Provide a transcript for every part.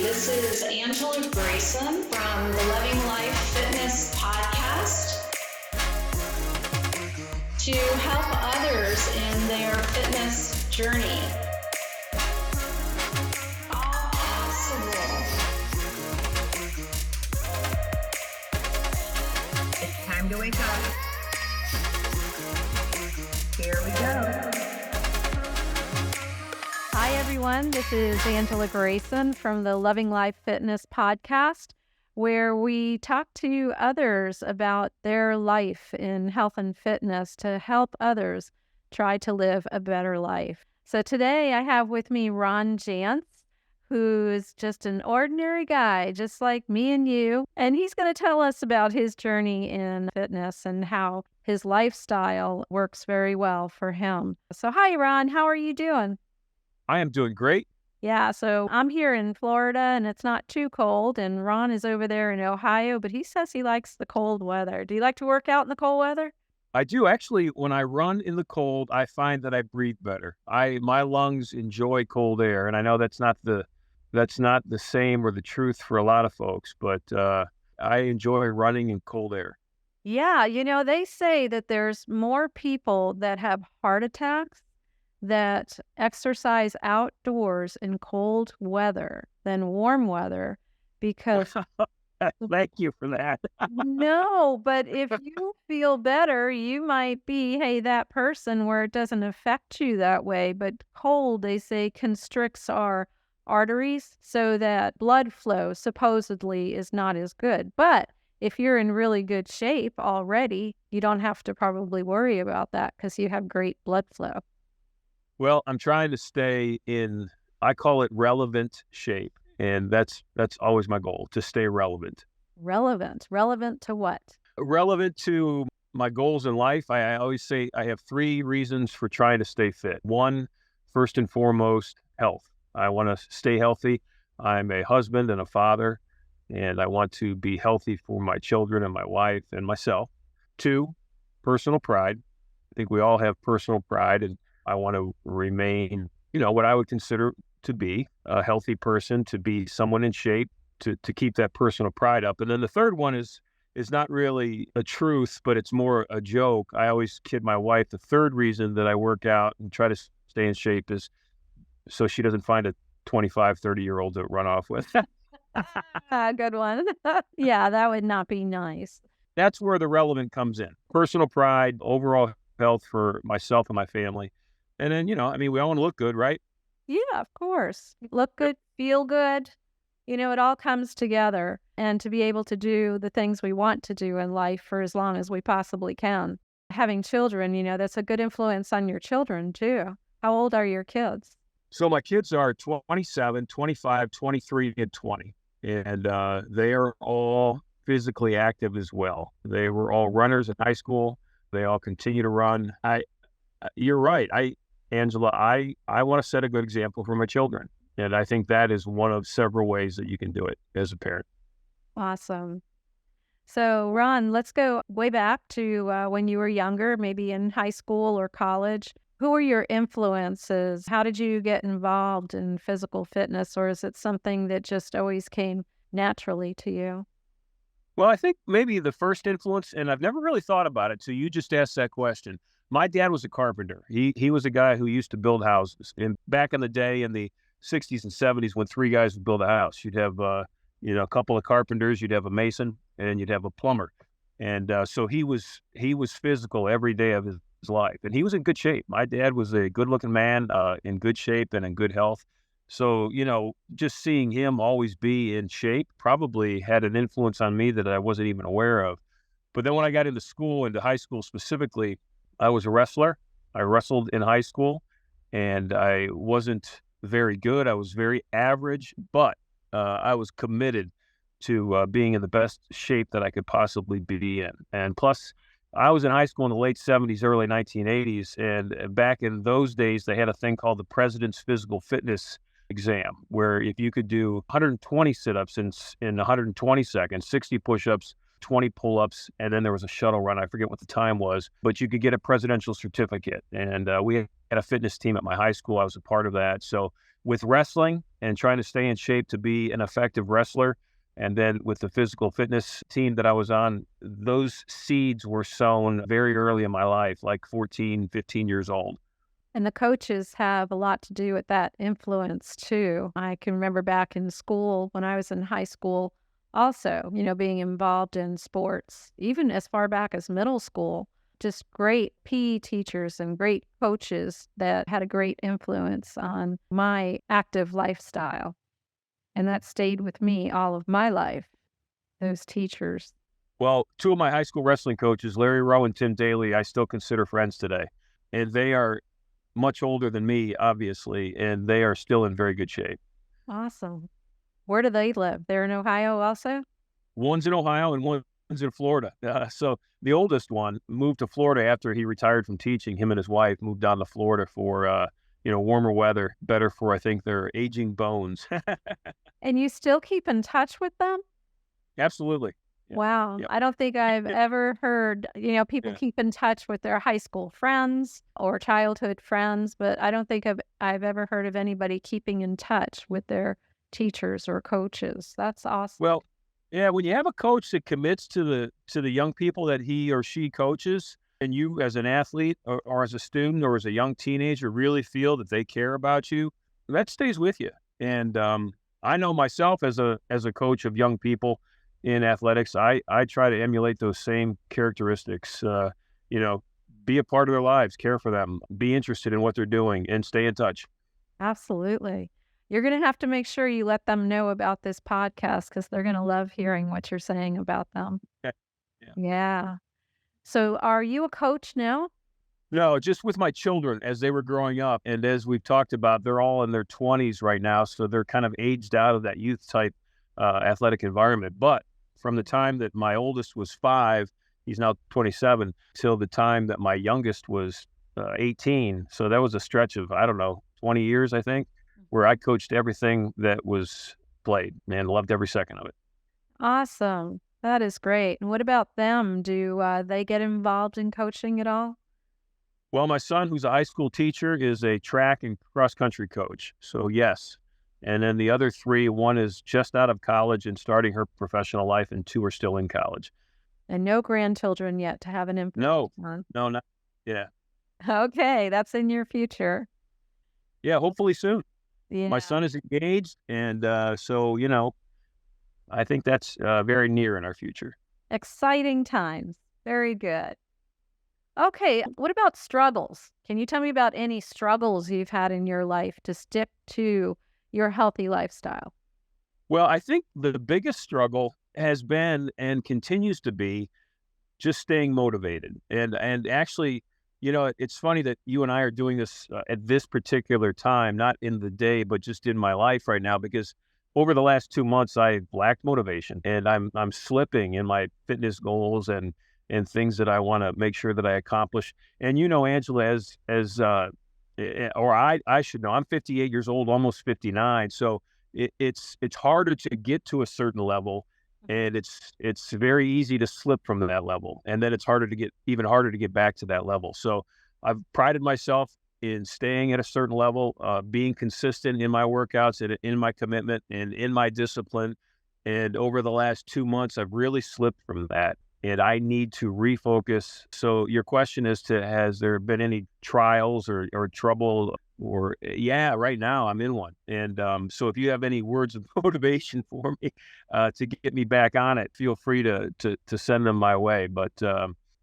This is Angela Grayson from the Loving Life Fitness podcast to help others in their fitness journey. All possible. It's time to wake up. Here we go. Hi, everyone. This is Angela Grayson from the Loving Life Fitness podcast, where we talk to others about their life in health and fitness to help others try to live a better life. So today I have with me Ron Jantz, who's just an ordinary guy, just like me and you. And he's going to tell us about his journey in fitness and how his lifestyle works very well for him. So hi, Ron. How are you doing? I am doing great. Yeah, so I'm here in Florida and it's not too cold, and Ron is over there in Ohio, but he says he likes the cold weather. Do you like to work out in the cold weather? I do. Actually, when I run in the cold, I find that I breathe better. My lungs enjoy cold air, and I know that's not the same or the truth for a lot of folks, but I enjoy running in cold air. Yeah, they say that there's more people that have heart attacks that exercise outdoors in cold weather than warm weather because Thank you for that. no, but if you feel better, you might be, hey, that person where it doesn't affect you that way. But cold, they say, constricts our arteries so that blood flow supposedly is not as good. But if you're in really good shape already, you don't have to probably worry about that because you have great blood flow. Well, I'm trying to stay in, I call it relevant shape. And that's always my goal, to stay relevant. Relevant to what? Relevant to my goals in life. I always say I have 3 reasons for trying to stay fit. One, first and foremost, health. I want to stay healthy. I'm a husband and a father, and I want to be healthy for my children and my wife and myself. 2, personal pride. I think we all have personal pride, and I want to remain, what I would consider to be a healthy person, to be someone in shape, to keep that personal pride up. And then the third one is not really a truth, but it's more a joke. I always kid my wife. The third reason that I work out and try to stay in shape is so she doesn't find a 25, 30-year-old to run off with. Good one. Yeah, that would not be nice. That's where the relevant comes in. Personal pride, overall health for myself and my family. And then, we all want to look good, right? Yeah, of course. Look good, feel good. It all comes together. And to be able to do the things we want to do in life for as long as we possibly can. Having children, that's a good influence on your children too. How old are your kids? So my kids are 27, 25, 23, and 20. And they are all physically active as well. They were all runners in high school. They all continue to run. You're right. Angela, I want to set a good example for my children. And I think that is one of several ways that you can do it as a parent. Awesome. So, Ron, let's go way back to when you were younger, maybe in high school or college. Who were your influences? How did you get involved in physical fitness, or is it something that just always came naturally to you? Well, I think maybe the first influence, and I've never really thought about it, so you just asked that question. My dad was a carpenter. He was a guy who used to build houses. And back in the day, in the 60s and 70s, when 3 guys would build a house, you'd have a couple of carpenters, you'd have a mason, and you'd have a plumber. And so he was physical every day of his life, and he was in good shape. My dad was a good-looking man, in good shape and in good health. So, just seeing him always be in shape probably had an influence on me that I wasn't even aware of. But then when I got into school, into high school specifically, I was a wrestler. I wrestled in high school, and I wasn't very good. I was very average, but I was committed to being in the best shape that I could possibly be in. And plus, I was in high school in the late 70s, early 1980s, and back in those days, they had a thing called the President's Physical Fitness Exam, where if you could do 120 sit-ups in 120 seconds, 60 push-ups, 20 pull-ups, and then there was a shuttle run. I forget what the time was, but you could get a presidential certificate. And we had a fitness team at my high school. I was a part of that. So with wrestling and trying to stay in shape to be an effective wrestler. And then with the physical fitness team that I was on, those seeds were sown very early in my life, like 14, 15 years old. And the coaches have a lot to do with that influence too. I can remember back in school when I was in high school also, being involved in sports, even as far back as middle school, just great PE teachers and great coaches that had a great influence on my active lifestyle. And that stayed with me all of my life, those teachers. Well, two of my high school wrestling coaches, Larry Rowe and Tim Daly, I still consider friends today. And they are much older than me, obviously, and they are still in very good shape. Awesome. Where do they live? They're in Ohio also? One's in Ohio and one's in Florida. So the oldest one moved to Florida after he retired from teaching. Him and his wife moved down to Florida for, warmer weather, better for, I think, their aging bones. And you still keep in touch with them? Absolutely. Yeah. Wow. Yep. I don't think I've ever heard, people keep in touch with their high school friends or childhood friends, but I don't think I've ever heard of anybody keeping in touch with their teachers or coaches. That's awesome. Well, yeah, when you have a coach that commits to the young people that he or she coaches, and you as an athlete or as a student or as a young teenager really feel that they care about you, that stays with you. And I know myself as a coach of young people in athletics, I try to emulate those same characteristics. Be a part of their lives, care for them, be interested in what they're doing, and stay in touch. Absolutely. You're going to have to make sure you let them know about this podcast because they're going to love hearing what you're saying about them. Okay. Yeah. So are you a coach now? No, just with my children as they were growing up. And as we've talked about, they're all in their 20s right now. So they're kind of aged out of that youth type athletic environment. But from the time that my oldest was 5, he's now 27, till the time that my youngest was 18. So that was a stretch of, 20 years, I think, where I coached everything that was played and loved every second of it. Awesome. That is great. And what about them? Do they get involved in coaching at all? Well, my son, who's a high school teacher, is a track and cross-country coach. So, yes. And then the other 3, one is just out of college and starting her professional life, and 2 are still in college. And no grandchildren yet to have an influence on? No, not. Yeah. Okay, that's in your future. Yeah, hopefully soon. Yeah. My son is engaged, and so, I think that's very near in our future. Exciting times. Very good. Okay, what about struggles? Can you tell me about any struggles you've had in your life to stick to your healthy lifestyle? Well, I think the biggest struggle has been and continues to be just staying motivated. And actually, it's funny that you and I are doing this at this particular time, not in the day, but just in my life right now, because over the last 2 months, I've lacked motivation, and I'm slipping in my fitness goals and things that I want to make sure that I accomplish. And Angela, I should know, I'm 58 years old, almost 59. So it's harder to get to a certain level, and it's very easy to slip from that level. And then it's even harder to get back to that level. So I've prided myself in staying at a certain level, being consistent in my workouts and in my commitment and in my discipline. And over the last 2 months, I've really slipped from that, and I need to refocus. So your question is has there been any trials or trouble or, yeah, right now I'm in one. And so if you have any words of motivation for me to get me back on it, feel free to send them my way. But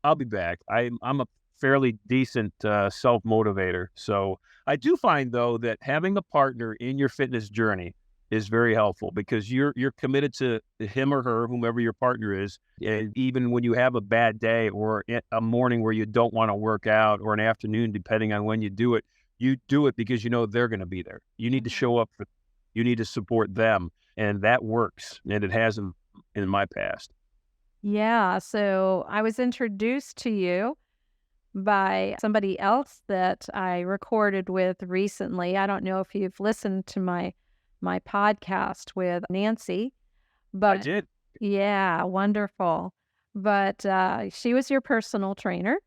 I'll be back. I'm a fairly decent self-motivator. So I do find, though, that having a partner in your fitness journey is very helpful, because you're committed to him or her, whomever your partner is. And even when you have a bad day or a morning where you don't want to work out, or an afternoon, depending on when you do it because they're going to be there. You need to show up you need to support them, and that works. And it has in my past. Yeah. So I was introduced to you by somebody else that I recorded with recently. I don't know if you've listened to my podcast with Nancy, but I did. Yeah, wonderful. But she was your personal trainer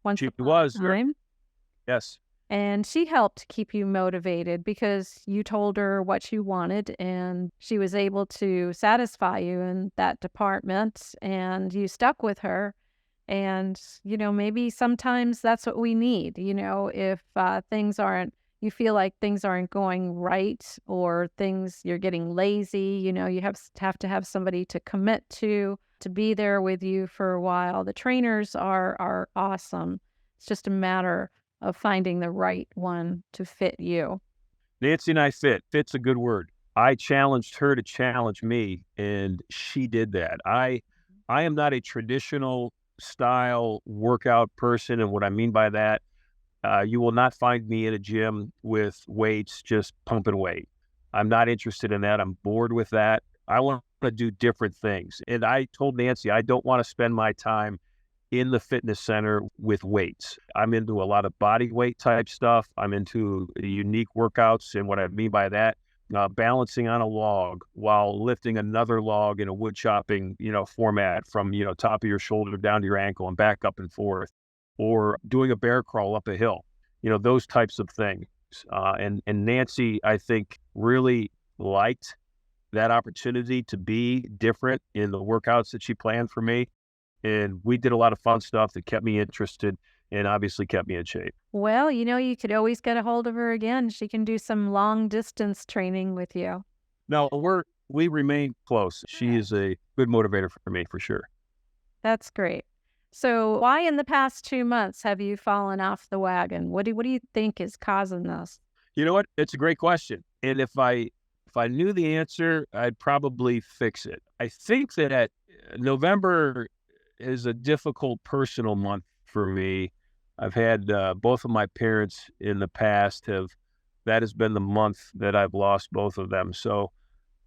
once She upon was. a time. Yes. And she helped keep you motivated because you told her what you wanted and she was able to satisfy you in that department and you stuck with her. And, maybe sometimes that's what we need, if you feel like things aren't going right or you're getting lazy, you have to have somebody to commit to be there with you for a while. The trainers are awesome. It's just a matter of finding the right one to fit you. Nancy and I fit. Fit's a good word. I challenged her to challenge me, and she did that. I am not a traditional style workout person, and what I mean by that, you will not find me in a gym with weights, just pumping weight. I'm not interested in that. I'm bored with that. I want to do different things. And I told Nancy, I don't want to spend my time in the fitness center with weights. I'm into a lot of body weight type stuff. I'm into unique workouts. And what I mean by that, balancing on a log while lifting another log in a wood chopping, format from, top of your shoulder down to your ankle and back up and forth, or doing a bear crawl up a hill, those types of things. And Nancy, I think, really liked that opportunity to be different in the workouts that she planned for me. And we did a lot of fun stuff that kept me interested and obviously kept me in shape. Well, you could always get a hold of her again. She can do some long distance training with you. No, we remain close. She is a good motivator for me, for sure. That's great. So why in the past 2 months have you fallen off the wagon? What do you think is causing this? You know what? It's a great question. And if I knew the answer, I'd probably fix it. I think that November is a difficult personal month for me. I've had both of my parents in the past that has been the month that I've lost both of them. So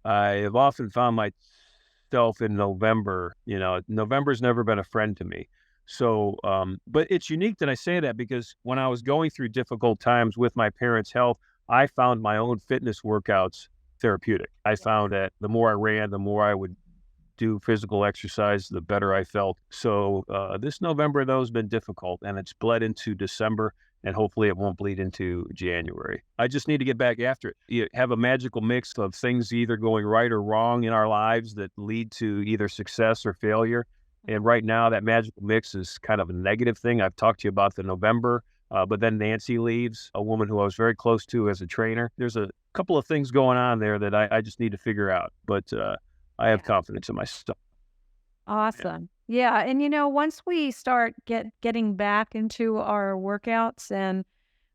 I have often found myself in November. November's never been a friend to me. So, but it's unique that I say that because when I was going through difficult times with my parents' health, I found my own fitness workouts therapeutic. I found that the more I ran, the more I would do physical exercise, the better I felt. So this November, though, has been difficult, and it's bled into December, and hopefully it won't bleed into January. I just need to get back after it. You have a magical mix of things either going right or wrong in our lives that lead to either success or failure. And right now, that magical mix is kind of a negative thing. I've talked to you about the November, but then Nancy leaves, a woman who I was very close to as a trainer. There's a couple of things going on there that I just need to figure out. But I have confidence in myself. Awesome. Yeah. And once we start getting back into our workouts and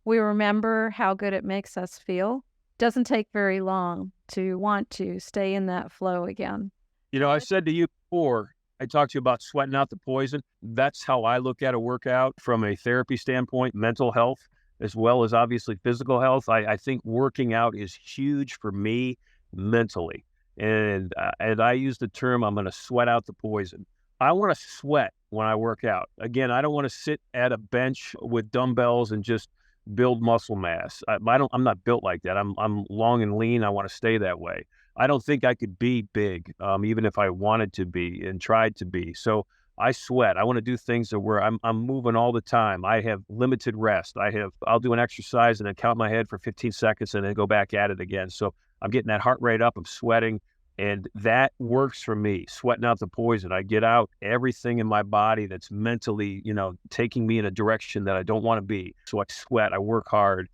we remember how good it makes us feel, doesn't take very long to want to stay in that flow again. I said to you before, I talked to you about sweating out the poison. That's how I look at a workout from a therapy standpoint, mental health, as well as obviously physical health. I think working out is huge for me mentally. And I use the term, I'm going to sweat out the poison. I want to sweat when I work out. Again, I don't want to sit at a bench with dumbbells and just build muscle mass. I'm not built like that. I'm long and lean. I want to stay that way. I don't think I could be big, even if I wanted to be and tried to be. So I sweat. I want to do things where I'm moving all the time. I have limited rest. I'll do an exercise and then count my head for 15 seconds and then go back at it again. So I'm getting that heart rate up. I'm sweating. And that works for me, sweating out the poison. I get out everything in my body that's mentally, taking me in a direction that I don't want to be. So I sweat, I work hard.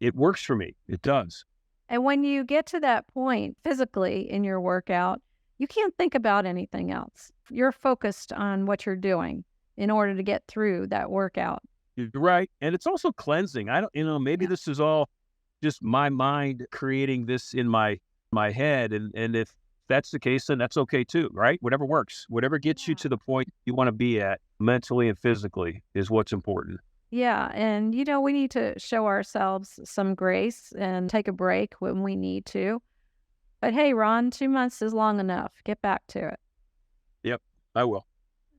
It works for me. It does. And when you get to that point physically in your workout, you can't think about anything else. You're focused on what you're doing in order to get through that workout. You're right. And it's also cleansing. Maybe this is all just my mind creating this in my head. And if that's the case, then that's okay too, right? Whatever works, whatever gets you to the point you want to be at mentally and physically is what's important. Yeah. And, we need to show ourselves some grace and take a break when we need to. But hey, Ron, 2 months is long enough. Get back to it. Yep, I will.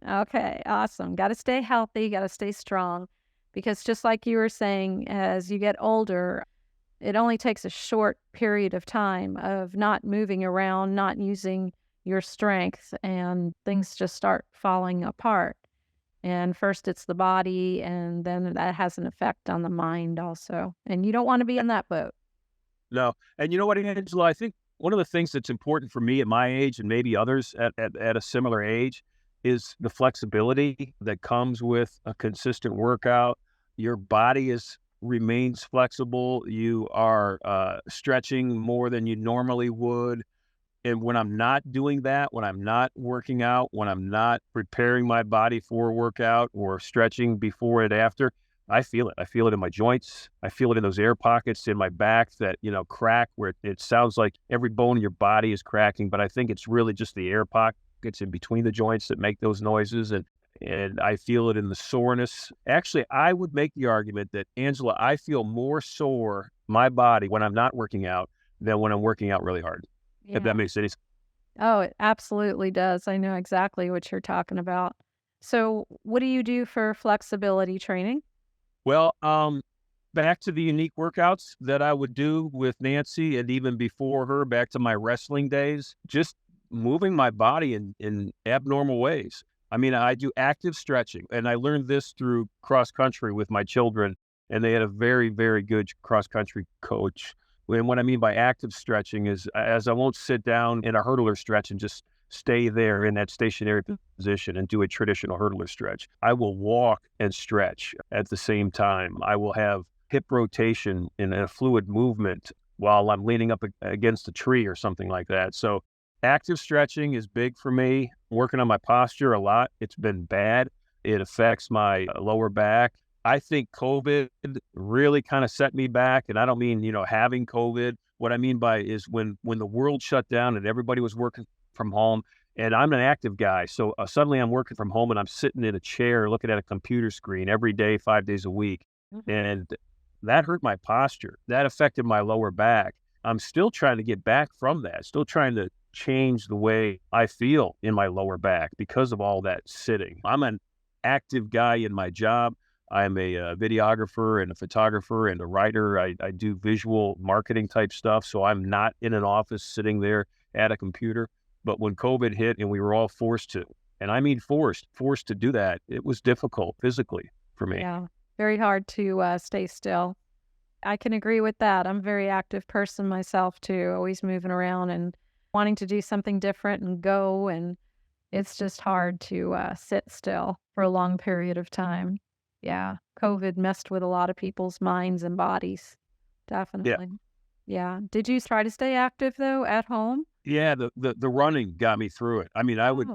Okay, awesome. Got to stay healthy, got to stay strong, because just like you were saying, as you get older, it only takes a short period of time of not moving around, not using your strength, and things just start falling apart. And first it's the body, and then that has an effect on the mind also. And you don't want to be in that boat. No. And you know what, Angela? I think one of the things that's important for me at my age and maybe others at a similar age is the flexibility that comes with a consistent workout. Your body remains flexible. You are stretching more than you normally would. And when I'm not doing that, when I'm not working out, when I'm not preparing my body for a workout or stretching before and after, I feel it. I feel it in my joints. I feel it in those air pockets in my back that, crack where it sounds like every bone in your body is cracking, but I think it's really just the air pockets in between the joints that make those noises. And I feel it in the soreness. Actually, I would make the argument that, Angela, I feel more sore, my body, when I'm not working out than when I'm working out really hard. If that Yeah. makes any sense. Oh, it absolutely does. I know exactly what you're talking about. So, what do you do for flexibility training? Well, back to the unique workouts that I would do with Nancy and even before her, back to my wrestling days, just moving my body in abnormal ways. I mean, I do active stretching, and I learned this through cross country with my children, and they had a very, very good cross country coach. And what I mean by active stretching is, as I won't sit down in a hurdler stretch and just stay there in that stationary position and do a traditional hurdler stretch. I will walk and stretch at the same time. I will have hip rotation in a fluid movement while I'm leaning up against a tree or something like that. So active stretching is big for me. Working on my posture a lot. It's been bad. It affects my lower back. I think COVID really kind of set me back. And I don't mean, having COVID. What I mean by is when the world shut down and everybody was working from home, and I'm an active guy. So suddenly I'm working from home and I'm sitting in a chair looking at a computer screen every day, 5 days a week. Mhm. And that hurt my posture. That affected my lower back. I'm still trying to get back from that, still trying to change the way I feel in my lower back because of all that sitting. I'm an active guy in my job. I'm a videographer and a photographer and a writer. I do visual marketing type stuff. So I'm not in an office sitting there at a computer. But when COVID hit and we were all forced to, and I mean forced to do that, it was difficult physically for me. Yeah, very hard to stay still. I can agree with that. I'm a very active person myself too, always moving around and wanting to do something different and go. And it's just hard to sit still for a long period of time. Yeah, COVID messed with a lot of people's minds and bodies. Yeah. Definitely. Yeah. Did you try to stay active though at home? Yeah, the running got me through it. I mean, Oh, okay.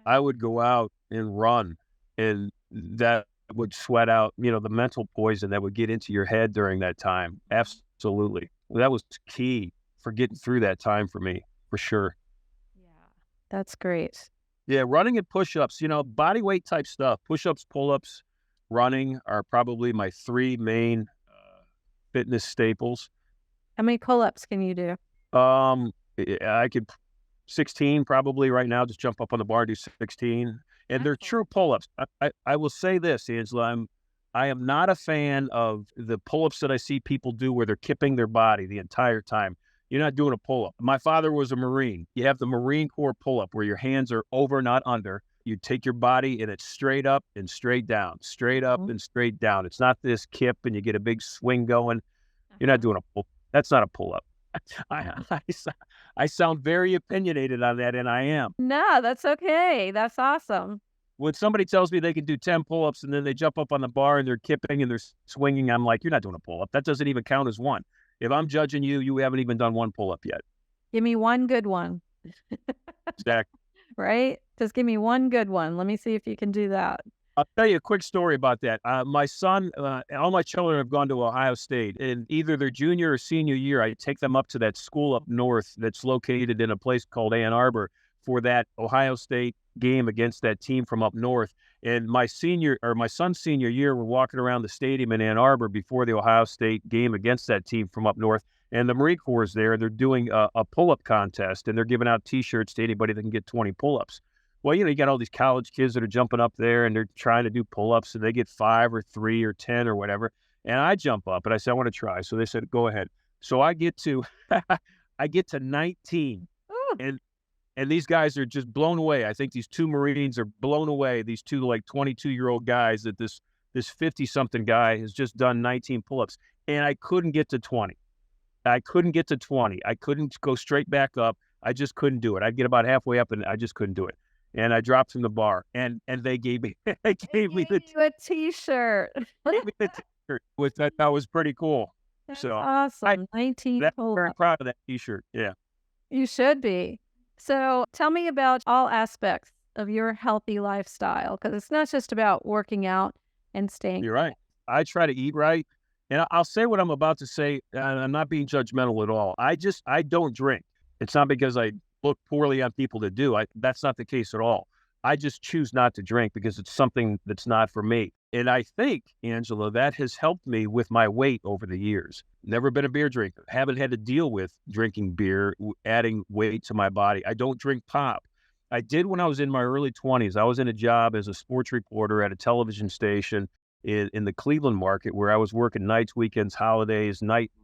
I would go out and run, and that would sweat out, the mental poison that would get into your head during that time. Absolutely. That was key for getting through that time for me, for sure. Yeah, that's great. Yeah, running and push-ups, body weight type stuff. Push-ups, pull-ups, running are probably my three main fitness staples. How many pull-ups can you do? I could 16 probably right now, just jump up on the bar, do 16. And they're true pull-ups. I will say this, Angela, I am not a fan of the pull-ups that I see people do where they're kipping their body the entire time. You're not doing a pull-up. My father was a Marine. You have the Marine Corps pull-up where your hands are over, not under. You take your body and it's straight up and straight down, straight up Mhm. and straight down. It's not this kip and you get a big swing going. You're not doing a pull. That's not a pull-up. I sound very opinionated on that, and I am. No, that's okay. That's awesome. When somebody tells me they can do 10 pull-ups and then they jump up on the bar and they're kipping and they're swinging, I'm like, you're not doing a pull-up. That doesn't even count as one. If I'm judging you, you haven't even done one pull-up yet. Give me one good one, Exactly. right? Just give me one good one. Let me see if you can do that. I'll tell you a quick story about that. My son, all my children have gone to Ohio State, and either their junior or senior year, I take them up to that school up north that's located in a place called Ann Arbor for that Ohio State game against that team from up north. And my son's senior year, we're walking around the stadium in Ann Arbor before the Ohio State game against that team from up north. And the Marine Corps is there. They're doing a pull-up contest, and they're giving out T-shirts to anybody that can get 20 pull-ups. Well, you got all these college kids that are jumping up there and they're trying to do pull-ups and they get 5 or 3 or 10 or whatever. And I jump up and I said, I want to try. So they said, go ahead. So I get to, I get to 19 Ooh. and And these guys are just blown away. I think these two Marines are blown away. These two like 22-year-old guys that this 50-something guy has just done 19 pull-ups. And I couldn't get to 20. I couldn't get to 20. I couldn't go straight back up. I just couldn't do it. I'd get about halfway up and I just couldn't do it. And I dropped from the bar, and they gave me they gave me the a T-shirt. T-shirt, which I thought was pretty cool. That's So awesome. 19 I'm very pull-ups. proud of that T-shirt. Yeah, You should be. So tell me about all aspects of your healthy lifestyle, because it's not just about working out and staying. you're right. I try to eat right, and I'll say what I'm about to say, and I'm not being judgmental at all. I don't drink. It's not because I look poorly on people that do. That's not the case at all. I just choose not to drink because it's something that's not for me. And I think, Angela, that has helped me with my weight over the years. Never been a beer drinker. Haven't had to deal with drinking beer, adding weight to my body. I don't drink pop. I did when I was in my early 20s. I was in a job as a sports reporter at a television station in the Cleveland market, where I was working nights, weekends, holidays,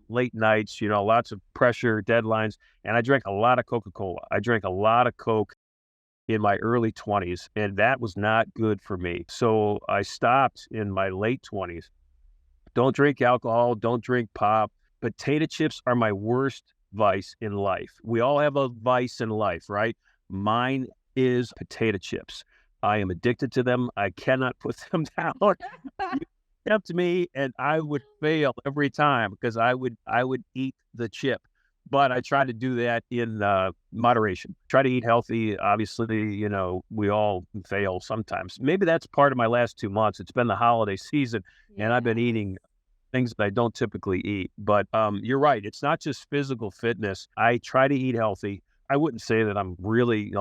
late nights, lots of pressure, deadlines. And I drank a lot of Coca-Cola. I drank a lot of Coke in my early 20s, and that was not good for me. So I stopped in my late 20s. Don't drink alcohol. Don't drink pop. Potato chips are my worst vice in life. We all have a vice in life, right? Mine is potato chips. I am addicted to them. I cannot put them down. You tempt me, and I would fail every time because I would eat the chip. But I try to do that in moderation. Try to eat healthy. Obviously, we all fail sometimes. Maybe that's part of my last 2 months. It's been the holiday season, and I've been eating things that I don't typically eat. But you're right. It's not just physical fitness. I try to eat healthy. I wouldn't say that I'm really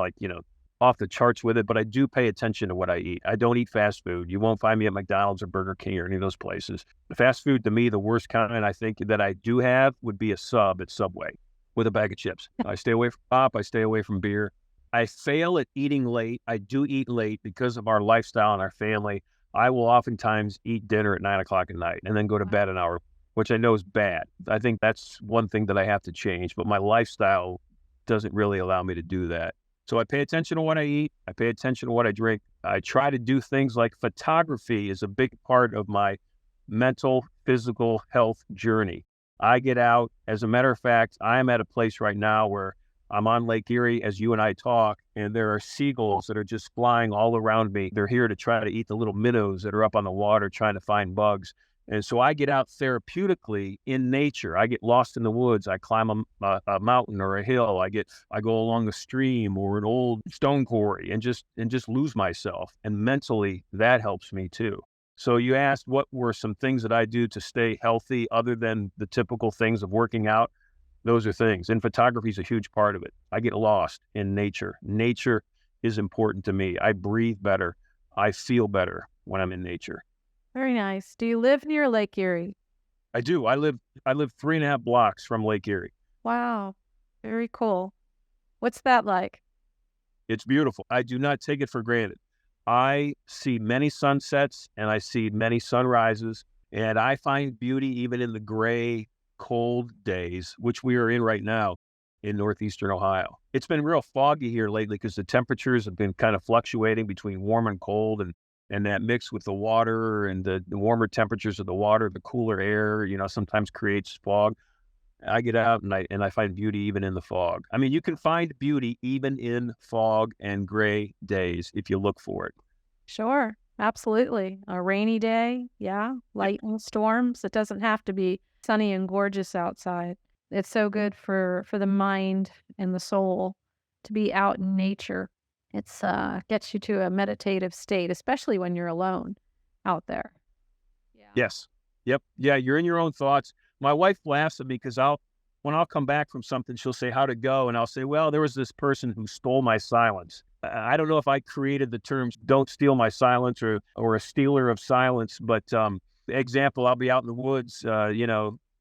off the charts with it, but I do pay attention to what I eat. I don't eat fast food. You won't find me at McDonald's or Burger King or any of those places. Fast food, to me, the worst kind I think that I do have would be a sub at Subway with a bag of chips. I stay away from pop. I stay away from beer. I fail at eating late. I do eat late because of our lifestyle and our family. I will oftentimes eat dinner at 9 o'clock at night and then go to bed an hour, which I know is bad. I think that's one thing that I have to change, but my lifestyle doesn't really allow me to do that. So I pay attention to what I eat. I pay attention to what I drink. I try to do things like photography is a big part of my mental, physical health journey. I get out. As a matter of fact, I am at a place right now where I'm on Lake Erie as you and I talk, and there are seagulls that are just flying all around me. They're here to try to eat the little minnows that are up on the water trying to find bugs. And so I get out therapeutically in nature. I get lost in the woods. I climb a mountain or a hill. I go along a stream or an old stone quarry and just lose myself. And mentally, that helps me too. So you asked what were some things that I do to stay healthy other than the typical things of working out. Those are things. And photography is a huge part of it. I get lost in nature. Nature is important to me. I breathe better. I feel better when I'm in nature. Very nice. Do you live near Lake Erie? I do. I live 3.5 blocks from Lake Erie. Wow. Very cool. What's that like? It's beautiful. I do not take it for granted. I see many sunsets and I see many sunrises, and I find beauty even in the gray, cold days, which we are in right now in northeastern Ohio. It's been real foggy here lately because the temperatures have been kind of fluctuating between warm and cold, and that mix with the water and the warmer temperatures of the water, the cooler air, sometimes creates fog. I get out and I find beauty even in the fog. I mean, you can find beauty even in fog and gray days if you look for it. Sure. Absolutely. A rainy day. Yeah. Lightning storms. It doesn't have to be sunny and gorgeous outside. It's so good for the mind and the soul to be out in nature. It's gets you to a meditative state, especially when you're alone out there. Yeah. Yes. Yep. Yeah, you're in your own thoughts. My wife laughs at me because when I'll come back from something, she'll say, "How'd it go?" And I'll say, "Well, there was this person who stole my silence." I don't know if I created the terms "don't steal my silence" or a stealer of silence, but example, I'll be out in the woods,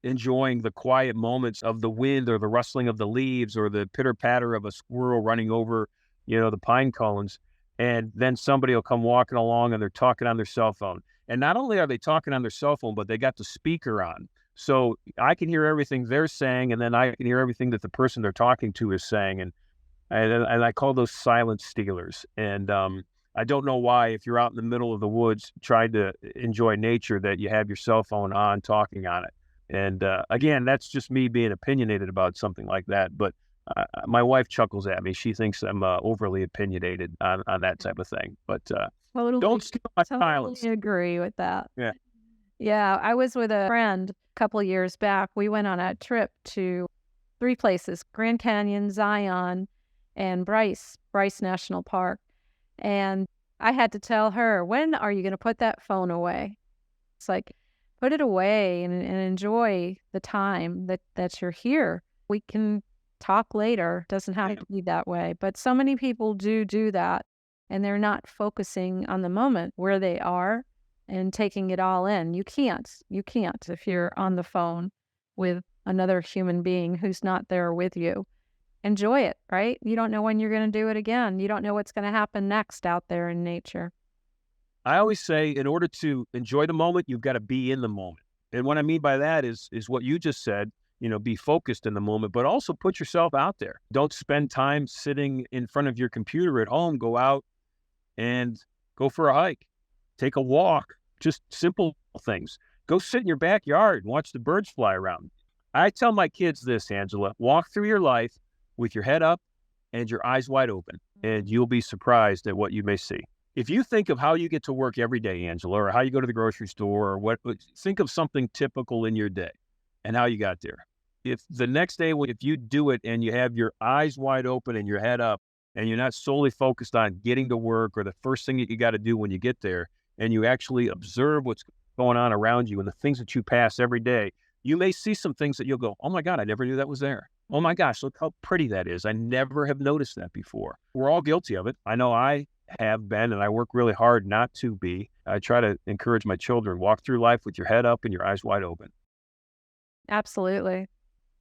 enjoying the quiet moments of the wind or the rustling of the leaves or the pitter patter of a squirrel running over the pine cones. And then somebody will come walking along and they're talking on their cell phone. And not only are they talking on their cell phone, but they got the speaker on. So I can hear everything they're saying, and then I can hear everything that the person they're talking to is saying. And And I call those silent stealers. And I don't know why, if you're out in the middle of the woods trying to enjoy nature, that you have your cell phone on talking on it. And again, that's just me being opinionated about something like that. But my wife chuckles at me. She thinks I'm overly opinionated on that type of thing. But don't steal my silence. Totally agree with that. Yeah. Yeah, I was with a friend a couple years back. We went on a trip to 3 places: Grand Canyon, Zion, and Bryce National Park. And I had to tell her, when are you going to put that phone away? It's like, put it away and enjoy the time that you're here. We can talk later. Doesn't have to be that way. But so many people do that, and they're not focusing on the moment where they are and taking it all in. You can't if you're on the phone with another human being who's not there with you. Enjoy it, right? You don't know when you're going to do it again. You don't know what's going to happen next out there in nature. I always say, in order to enjoy the moment, you've got to be in the moment. And what I mean by that is what you just said, be focused in the moment, but also put yourself out there. Don't spend time sitting in front of your computer at home. Go out and go for a hike, take a walk, just simple things. Go sit in your backyard and watch the birds fly around. I tell my kids this, Angela: walk through your life with your head up and your eyes wide open, and you'll be surprised at what you may see. If you think of how you get to work every day, Angela, or how you go to the grocery store, or think of something typical in your day and how you got there. If the next day, if you do it and you have your eyes wide open and your head up, and you're not solely focused on getting to work or the first thing that you got to do when you get there, and you actually observe what's going on around you and the things that you pass every day, you may see some things that you'll go, oh my God, I never knew that was there. Oh my gosh, look how pretty that is. I never have noticed that before. We're all guilty of it. I know I have been, and I work really hard not to be. I try to encourage my children, walk through life with your head up and your eyes wide open. Absolutely.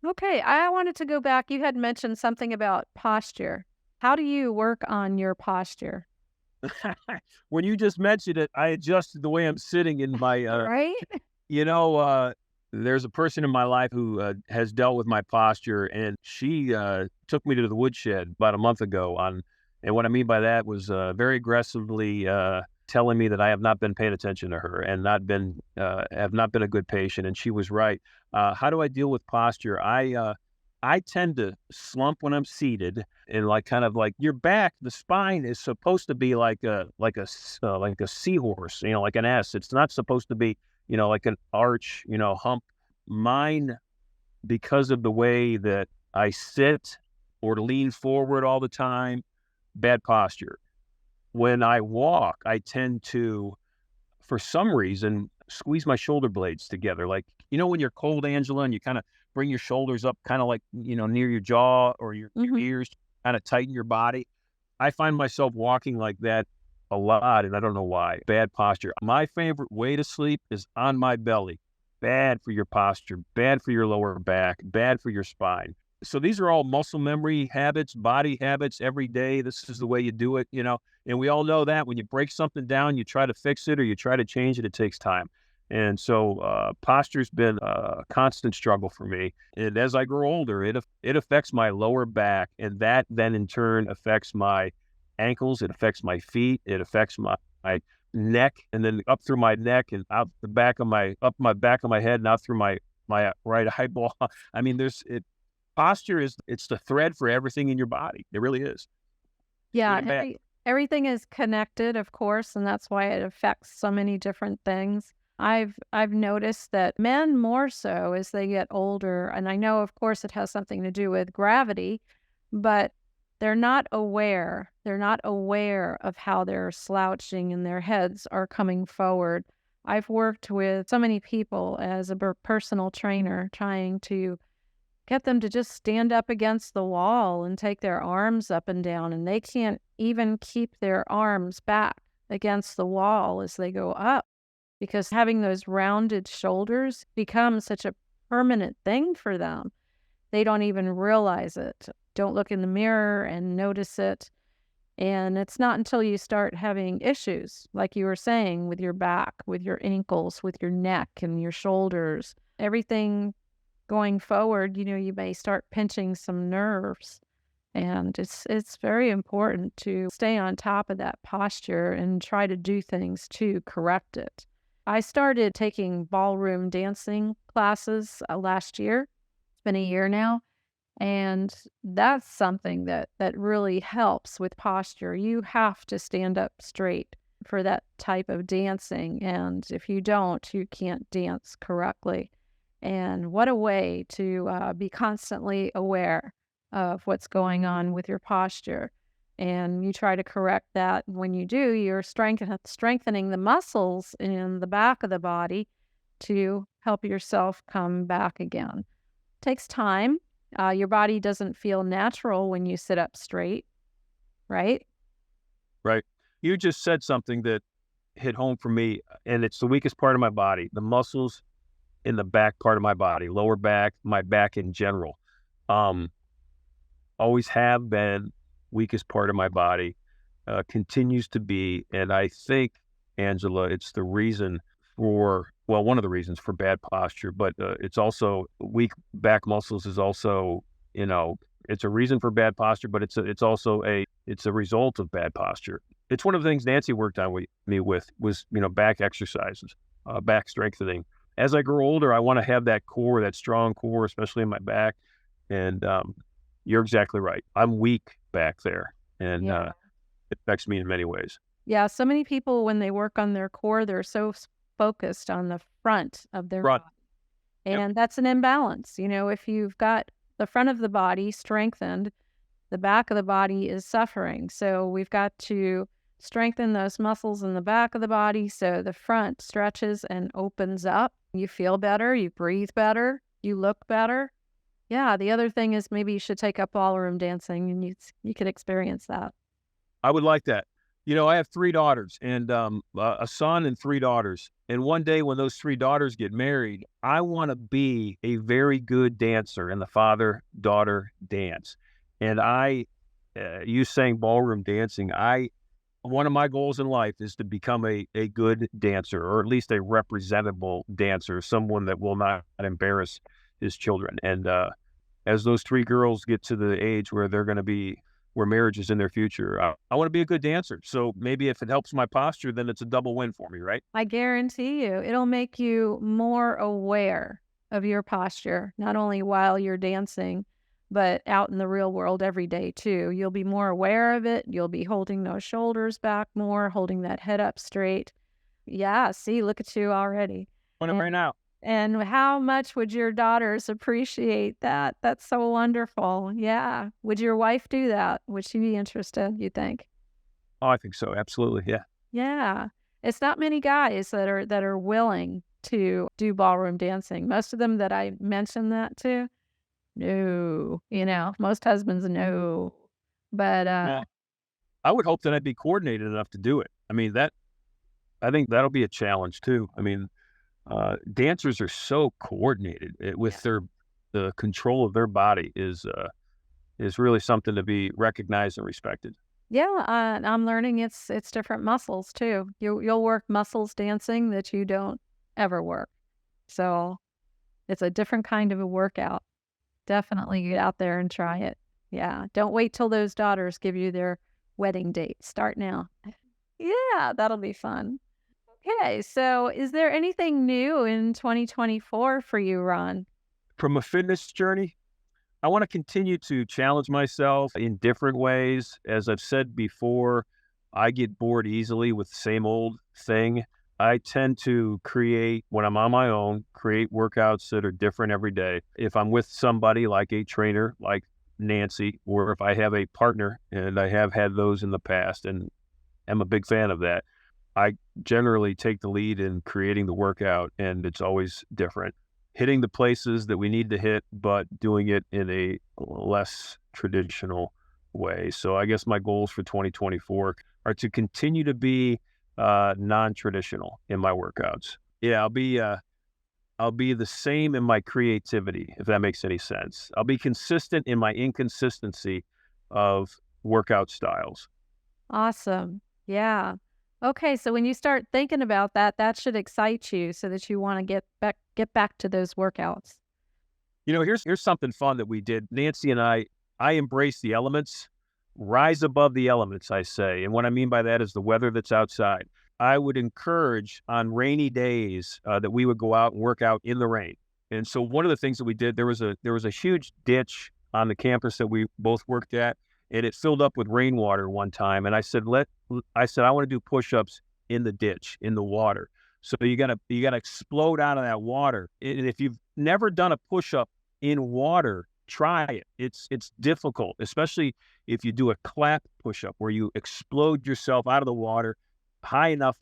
Okay, I wanted to go back. You had mentioned something about posture. How do you work on your posture? When you just mentioned it, I adjusted the way I'm sitting in my, Right? there's a person in my life who has dealt with my posture, and she took me to the woodshed about a month ago and what I mean by that was very aggressively telling me that I have not been paying attention to her and have not been a good patient. And she was right. How do I deal with posture? I tend to slump when I'm seated, and kind of like your back, the spine is supposed to be like a seahorse, like an S. It's not supposed to be, like an arch, hump. Mine, because of the way that I sit or lean forward all the time, bad posture. When I walk, I tend to, for some reason, squeeze my shoulder blades together. Like, when you're cold, Angela, and you kind of bring your shoulders up, kind of like, near your jaw or your ears, kind of tighten your body. I find myself walking like that a lot, and I don't know why. Bad posture. My favorite way to sleep is on my belly. Bad for your posture, bad for your lower back, bad for your spine. So these are all muscle memory habits, body habits every day. This is the way you do it, and we all know that when you break something down, you try to fix it or you try to change it, it takes time. And so posture's been a constant struggle for me. And as I grow older, it affects my lower back, and that then in turn affects my ankles. It affects my feet. It affects my neck, and then up through my neck and out the back of my back of my head and out through my right eyeball. I mean, posture it's the thread for everything in your body. It really is. Yeah, everything is connected, of course, and that's why it affects so many different things. I've noticed that men more so as they get older, and I know, of course, it has something to do with gravity, but they're not aware. They're not aware of how they're slouching and their heads are coming forward. I've worked with so many people as a personal trainer, trying to get them to just stand up against the wall and take their arms up and down, and they can't even keep their arms back against the wall as they go up, because having those rounded shoulders becomes such a permanent thing for them. They don't even realize it. Don't look in the mirror and notice it. And it's not until you start having issues, like you were saying, with your back, with your ankles, with your neck and your shoulders, everything going forward, you may start pinching some nerves. And it's very important to stay on top of that posture and try to do things to correct it. I started taking ballroom dancing classes last year. It's been a year now. And that's something that really helps with posture. You have to stand up straight for that type of dancing. And if you don't, you can't dance correctly. And what a way to be constantly aware of what's going on with your posture. And you try to correct that. When you do, you're strengthening the muscles in the back of the body to help yourself come back again. Takes time. Your body doesn't feel natural when you sit up straight, right? Right. You just said something that hit home for me, and it's the weakest part of my body, the muscles in the back part of my body, lower back, my back in general. Always have been weakest part of my body, continues to be. And I think, Angela, it's the reason one of the reasons for bad posture, but it's also weak back muscles is also, it's a reason for bad posture, but it's also a result of bad posture. It's one of the things Nancy worked on with me was, back exercises, back strengthening. As I grow older, I want to have that core, that strong core, especially in my back. And you're exactly right. I'm weak back there, and it affects me in many ways. Yeah, so many people, when they work on their core, they're so focused on the front of their body. And that's an imbalance. If you've got the front of the body strengthened, the back of the body is suffering. So we've got to strengthen those muscles in the back of the body so the front stretches and opens up. You feel better, you breathe better, you look better. Yeah, the other thing is maybe you should take up ballroom dancing and you could experience that. I would like that. I have 3 daughters and a son and 3 daughters. And one day when those 3 daughters get married, I want to be a very good dancer in the father-daughter dance. And you saying ballroom dancing, one of my goals in life is to become a good dancer, or at least a representable dancer, someone that will not embarrass his children. And as those 3 girls get to the age where they're going to be, where marriage is in their future, I want to be a good dancer. So maybe if it helps my posture, then it's a double win for me, right? I guarantee you, it'll make you more aware of your posture, not only while you're dancing, but out in the real world every day too. You'll be more aware of it. You'll be holding those shoulders back more, holding that head up straight. Yeah, see, look at you already. Right now. And how much would your daughters appreciate that? That's so wonderful. Yeah. Would your wife do that? Would she be interested, you think? Oh, I think so. Absolutely. Yeah. Yeah. It's not many guys that are willing to do ballroom dancing. Most of them that I mentioned that to, no. Most husbands, no. But I would hope that I'd be coordinated enough to do it. I think that'll be a challenge too. Dancers are so coordinated with the control of their body is really something to be recognized and respected. Yeah, I'm learning it's different muscles too. You'll work muscles dancing that you don't ever work. So it's a different kind of a workout. Definitely get out there and try it. Yeah, don't wait till those daughters give you their wedding date. Start now. Yeah, that'll be fun. Okay, so is there anything new in 2024 for you, Ron? From a fitness journey, I want to continue to challenge myself in different ways. As I've said before, I get bored easily with the same old thing. I tend to when I'm on my own, create workouts that are different every day. If I'm with somebody like a trainer, like Nancy, or if I have a partner, and I have had those in the past, and I'm a big fan of that, I generally take the lead in creating the workout, and it's always different. Hitting the places that we need to hit, but doing it in a less traditional way. So I guess my goals for 2024 are to continue to be non-traditional in my workouts. Yeah, I'll be the same in my creativity, if that makes any sense. I'll be consistent in my inconsistency of workout styles. Awesome. Yeah. Okay, so when you start thinking about that, that should excite you so that you want to get back to those workouts. Here's something fun that we did. Nancy and I I embrace the elements, rise above the elements, I say. And what I mean by that is the weather that's outside. I would encourage on rainy days that we would go out and work out in the rain. And so one of the things that we did, there was a huge ditch on the campus that we both worked at, and it filled up with rainwater one time. And I said, I want to do push-ups in the ditch, in the water. So you gotta explode out of that water. And if you've never done a push-up in water, try it. It's difficult, especially if you do a clap push-up where you explode yourself out of the water high enough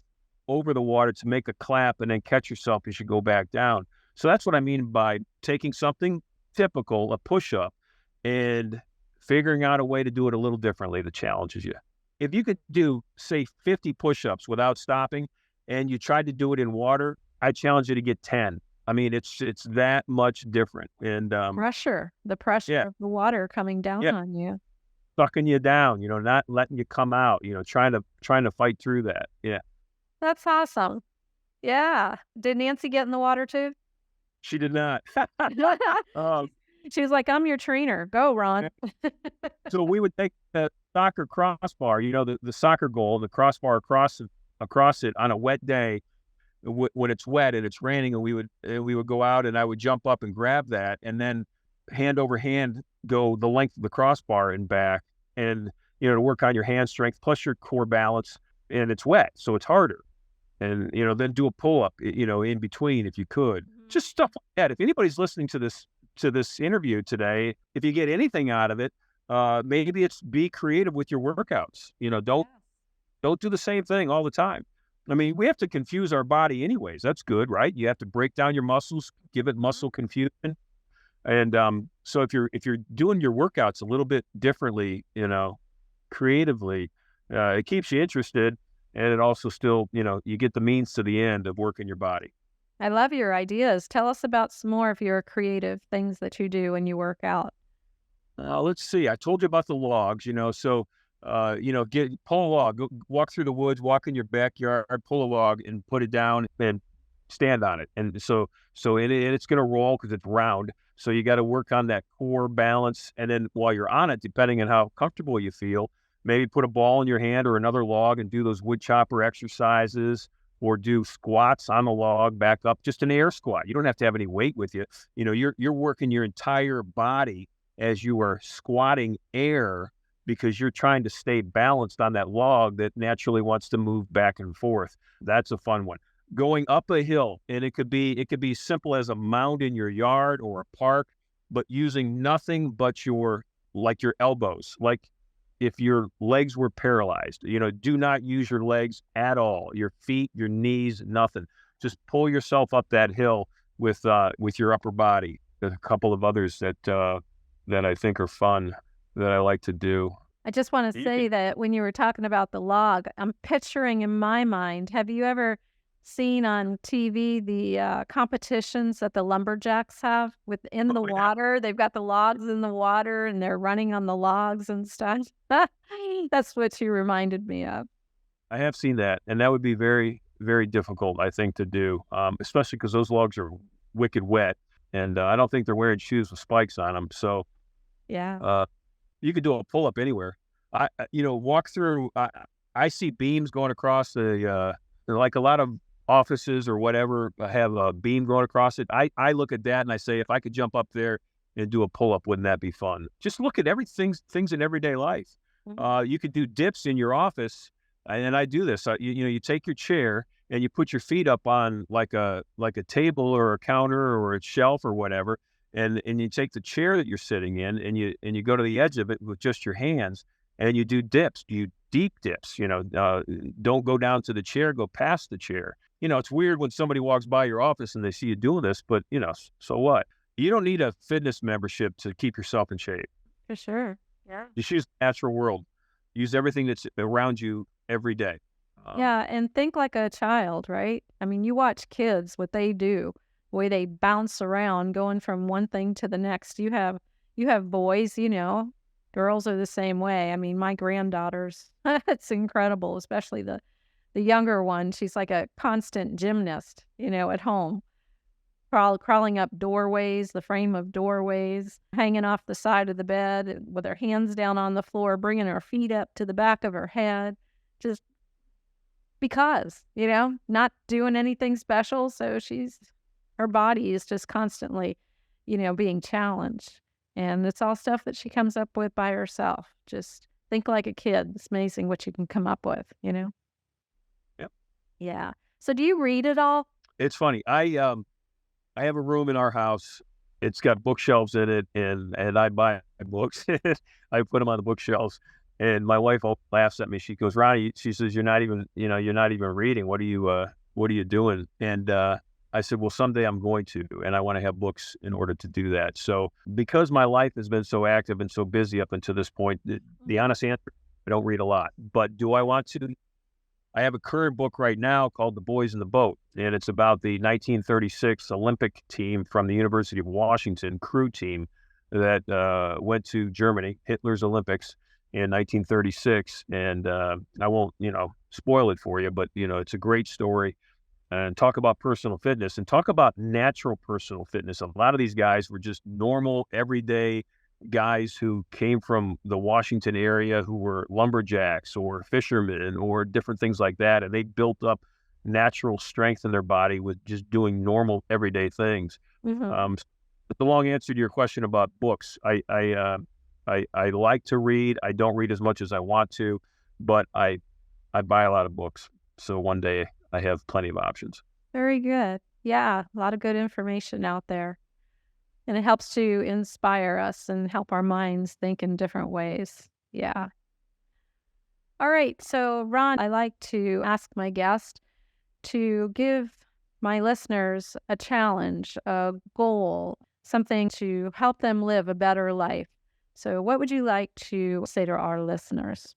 over the water to make a clap and then catch yourself as you go back down. So that's what I mean by taking something typical, a push-up, and figuring out a way to do it a little differently that challenges you. If you could do, say, 50 push-ups without stopping, and you tried to do it in water, I challenge you to get 10. I mean, it's that much different. And the pressure of the water coming down on you, sucking you down, not letting you come out, trying to fight through that. Yeah, that's awesome. Yeah, did Nancy get in the water too? She did not. She was like, "I'm your trainer. Go, Ron." So we would take the soccer crossbar, the soccer goal, the crossbar across it on a wet day when it's wet and it's raining, and we would go out, and I would jump up and grab that, and then hand over hand go the length of the crossbar and back, and to work on your hand strength plus your core balance. And it's wet, so it's harder. And then do a pull up, in between if you could. Just stuff like that. If anybody's listening to this interview today, if you get anything out of it, maybe it's be creative with your workouts. Don't do the same thing all the time. I mean, we have to confuse our body anyways. That's good, right? You have to break down your muscles, give it muscle confusion. And so if you're doing your workouts a little bit differently, creatively, it keeps you interested, and it also still, you get the means to the end of working your body. I love your ideas. Tell us about some more of your creative things that you do when you work out. Let's see. I told you about the logs, so, pull a log, go walk through the woods, walk in your backyard, pull a log and put it down and stand on it. And so it's going to roll because it's round. So you got to work on that core balance. And then while you're on it, depending on how comfortable you feel, maybe put a ball in your hand or another log and do those wood chopper exercises, or do squats on the log, back up, just an air squat. You don't have to have any weight with you. You're working your entire body as you are squatting air, because you're trying to stay balanced on that log that naturally wants to move back and forth. That's a fun one. Going up a hill, and it could be simple as a mound in your yard or a park, but using nothing but your elbows. Like if your legs were paralyzed, do not use your legs at all. Your feet, your knees, nothing. Just pull yourself up that hill with your upper body. There's a couple of others that I think are fun that I like to do. I just want to say that when you were talking about the log, I'm picturing in my mind, have you ever seen on TV the competitions that the lumberjacks have within the water? They've got the logs in the water and they're running on the logs and stuff. That's what you reminded me of. I have seen that, and that would be very, very difficult, I think, to do, especially because those logs are wicked wet, and I don't think they're wearing shoes with spikes on them. So yeah, you could do a pull-up anywhere. Walk through. I see beams going across like a lot of offices or whatever have a beam going across it. I look at that and I say, if I could jump up there and do a pull-up, wouldn't that be fun? Just look at things in everyday life. You could do dips in your office, and I do this. You take your chair and you put your feet up on like a table or a counter or a shelf or whatever, and you take the chair that you're sitting in and you go to the edge of it with just your hands, and you do dips. You deep dips. Don't go down to the chair, go past the chair. It's weird when somebody walks by your office and they see you doing this, but so what? You don't need a fitness membership to keep yourself in shape. For sure. Yeah. Just use the natural world. Use everything that's around you every day. Yeah, and think like a child, right? I mean, you watch kids, what they do, the way they bounce around, going from one thing to the next. You have boys, girls are the same way. I mean, my granddaughters, it's incredible, especially the younger one. She's like a constant gymnast, at home. crawling up doorways, the frame of doorways, hanging off the side of the bed with her hands down on the floor, bringing her feet up to the back of her head, just because, not doing anything special. So her body is just constantly, being challenged. And it's all stuff that she comes up with by herself. Just think like a kid. It's amazing what you can come up with, Yep. Yeah. So do you read at all? It's funny. I have a room in our house. It's got bookshelves in it, and I buy books. I put them on the bookshelves, and my wife laughs at me. She goes, "Ronnie," she says, "you're not even reading. What are you doing?" And I said, "Well, someday I'm going to, and I want to have books in order to do that." So because my life has been so active and so busy up until this point, the honest answer, I don't read a lot. But do I want to? I have a current book right now called The Boys in the Boat, and it's about the 1936 Olympic team from the University of Washington, crew team that went to Germany, Hitler's Olympics in 1936. And I won't, spoil it for you, but, it's a great story. And talk about personal fitness and talk about natural personal fitness. A lot of these guys were just normal, everyday guys who came from the Washington area who were lumberjacks or fishermen or different things like that. And they built up natural strength in their body with just doing normal, everyday things. Mm-hmm. But the long answer to your question about books, I like to read. I don't read as much as I want to, but I buy a lot of books. So one day I have plenty of options. Very good. Yeah, a lot of good information out there. And it helps to inspire us and help our minds think in different ways. Yeah. All right. So, Ron, I like to ask my guest to give my listeners a challenge, a goal, something to help them live a better life. So what would you like to say to our listeners?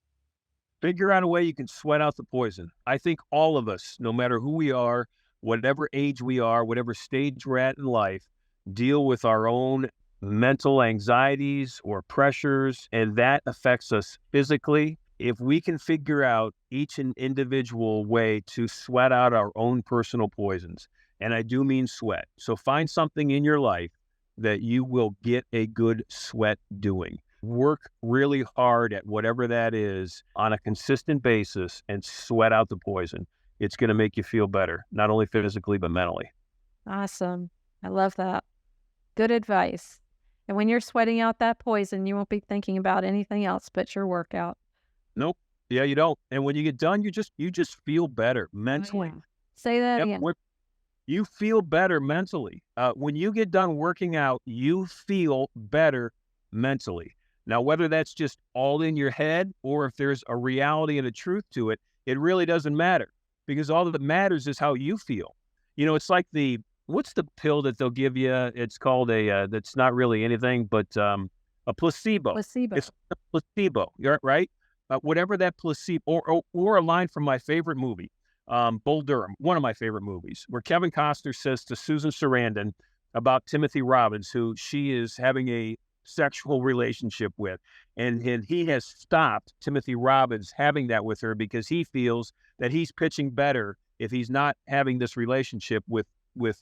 Figure out a way you can sweat out the poison. I think all of us, no matter who we are, whatever age we are, whatever stage we're at in life, deal with our own mental anxieties or pressures, and that affects us physically. If we can figure out each an individual way to sweat out our own personal poisons, and I do mean sweat. So find something in your life that you will get a good sweat doing. Work really hard at whatever that is on a consistent basis and sweat out the poison. It's going to make you feel better, not only physically, but mentally. Awesome. I love that. Good advice. And when you're sweating out that poison, you won't be thinking about anything else but your workout. Nope. Yeah, you don't. And when you get done, you just feel better mentally. Oh, yeah. Say that again. You feel better mentally. When you get done working out, you feel better mentally. Now, whether that's just all in your head or if there's a reality and a truth to it, it really doesn't matter, because all that matters is how you feel. It's like what's the pill that they'll give you? It's called that's not really anything but a placebo. Placebo. It's a placebo, right? Whatever that placebo, or a line from my favorite movie, Bull Durham, one of my favorite movies, where Kevin Costner says to Susan Sarandon about Timothy Robbins, who she is having a sexual relationship with, and he has stopped Timothy Robbins having that with her because he feels that he's pitching better if he's not having this relationship with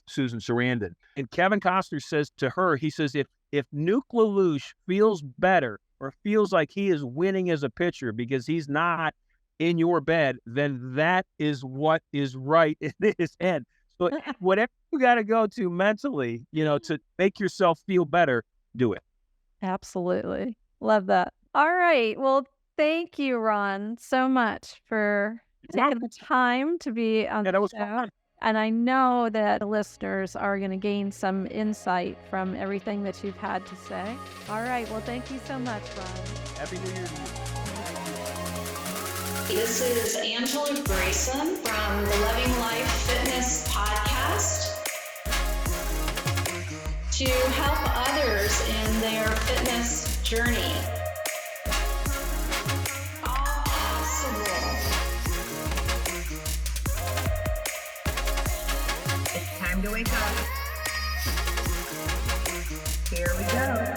Susan Sarandon. And Kevin Costner says to her, he says, if Nuke LaLoosh feels better or feels like he is winning as a pitcher because he's not in your bed, then that is what is right in his head. So whatever you got to go to mentally, to make yourself feel better, do it. Absolutely. Love that. All right. Well, thank you, Ron, so much for taking the time to be on the show. Fun. And I know that the listeners are going to gain some insight from everything that you've had to say. All right. Well, thank you so much, Ron. Happy New Year to you. This is Angela Grayson from the Loving Life Fitness Podcast. To help others in their fitness journey. All possible. It's time to wake up. Here we go.